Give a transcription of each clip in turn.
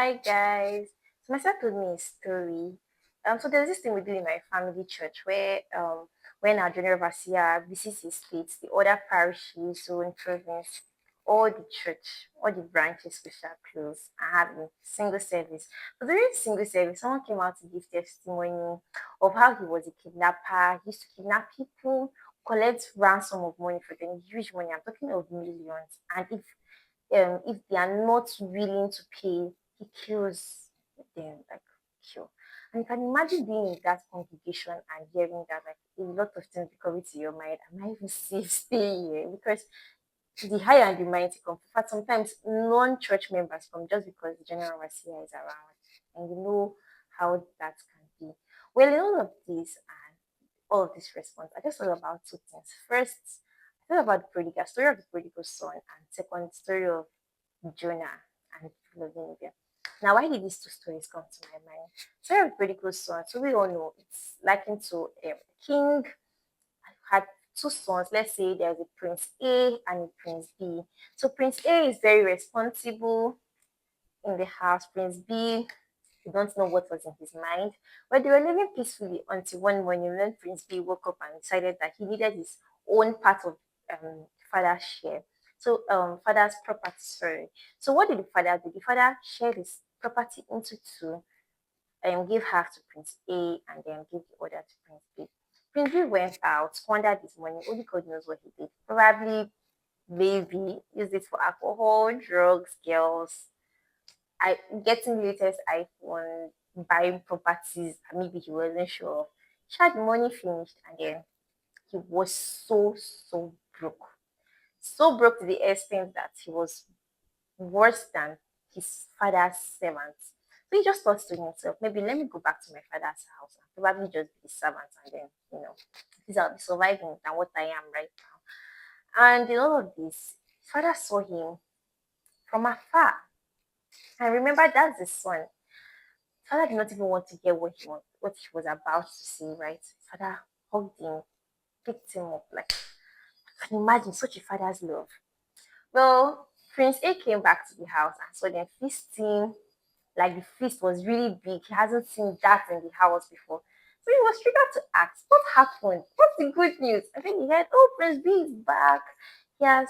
Hi guys. So my sister told me a story. So there's this thing we do in my family church where when our general overseer visits his states, the other parishes, so in province, all the church, all the branches we shall close and have a single service. So during single service, someone came out to give testimony of how he was a kidnapper. He used to kidnap people, collect ransom of money for them, huge money. I'm talking of millions. And if they are not willing to pay, he kills them, like kill. And you can imagine being in that congregation and hearing that, like a lot of things be coming to your mind. Am I even safe staying here? Because the high and the mighty come. In fact, sometimes non-church members come just because the general overseer is around, and you know how that can be. Well, in all of this and all of this response, I just thought about two things. First, I thought about the prodigal story of the prodigal son, and second, story of Jonah and people of Nineveh. Now, why did these two stories come to my mind? Story of prodigal son. So we all know it's likened to a king had two sons. Let's say there's a Prince A and a Prince B. So Prince A is very responsible in the house. Prince B, we don't know what was in his mind. But they were living peacefully until one morning when Prince B woke up and decided that he needed his own part of father's share. So father's property, sorry. So what did the father do? The father shared his property into two and gave half to Prince A and then gave the other to Prince B. Prince B went out, squandered his money. Only God knows what he did. Probably, maybe used it for alcohol, drugs, girls, I getting latest iPhone, buying properties, and maybe he wasn't sure. He had the money finished, and then he was so broke. So broke to the extent that he was worse than his father's servants. So he just thought to himself, maybe let me go back to my father's house and probably just be the servant, and then, at least I'll be surviving than what I am right now. And in all of this, his father saw him from afar. And remember, that's the son. Father did not even want to hear what he was about to say, right? Father hugged him, picked him up. Like, I can imagine such a father's love. Well, Prince A came back to the house and saw them feasting. Like, the feast was really big. He hasn't seen that in the house before. So he was triggered to ask, what happened? What's the good news? And then he heard, oh, Prince B is back. He has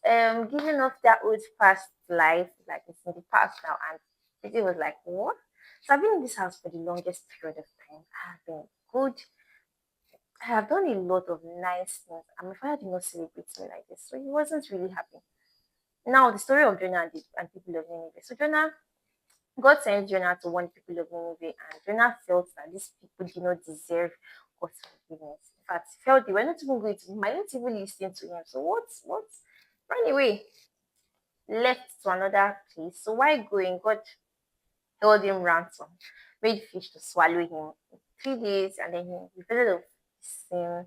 given up that old past life, like it's in the past now. And Prince A was like, what? So I've been in this house for the longest period of time. I have been good. I have done a lot of nice things. And my father did not celebrate me like this. So he wasn't really happy. Now, the story of Jonah and people of Nineveh. So God sent Jonah to warn people of Nineveh, and Jonah felt that these people did not deserve God's forgiveness. In fact, he felt they were not even going to, he might not even listen to him. So what? Ran away, left to another place. So while going, God held him ransom, made fish to swallow him in 3 days, and then he repented of his sin,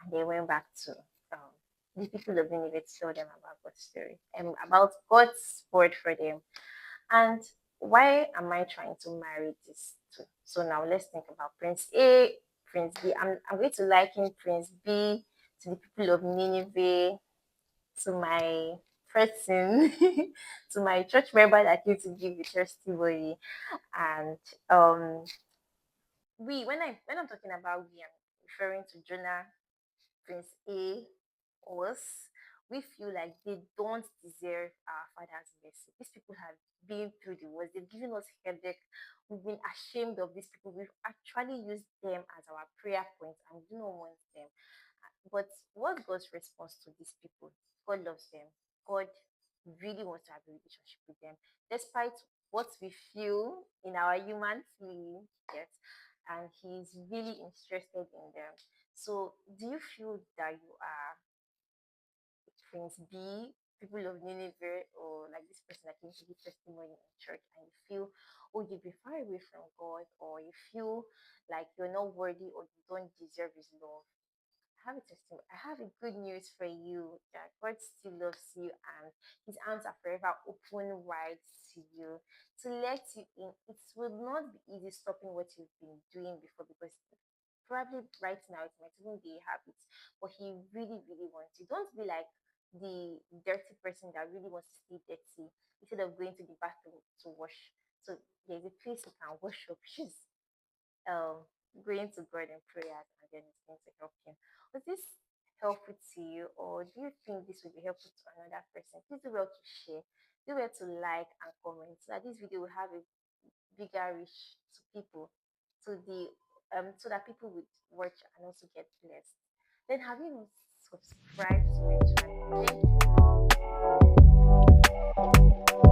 and they went back to um, the people of Nineveh to tell them about God's story and about God's word for them. And why am I trying to marry this two? So now let's think about Prince A, Prince B. I'm going to liken Prince B to the people of Nineveh, to my person, to my church member that came to give the testimony. And um when I'm talking about we, I'm referring to Jonah, Prince A, us. We feel like they don't deserve our father's mercy. These people have been through the worst. They've given us headache. We've been ashamed of these people. We've actually used them as our prayer point and we do not want them. But what's God's response to these people? God loves them. God really wants to have a relationship with them, despite what we feel in our human feeling. Yes, and He's really interested in them. So, do you feel that you are Prince B, people of Nineveh, or like this person that came to give testimony in church, and you feel, oh, you've been far away from God, or you feel like you're not worthy or you don't deserve His love? I have a testimony. I have a good news for you that God still loves you and His arms are forever open wide to you to let you in. It will not be easy stopping what you've been doing before because probably right now it might even be a habit, but He really wants you. Don't be like the dirty person that really wants to stay dirty instead of going to the bathroom to wash. So there's a place you can worship, which is um going to God in prayers, and then it's going to help you. Was this helpful to you, or do you think this will be helpful to another person? Please do well to share, do well to like and comment so that this video will have a bigger reach to people, to the so that people would watch and also get blessed. Then have you not subscribed to my channel? Thank you.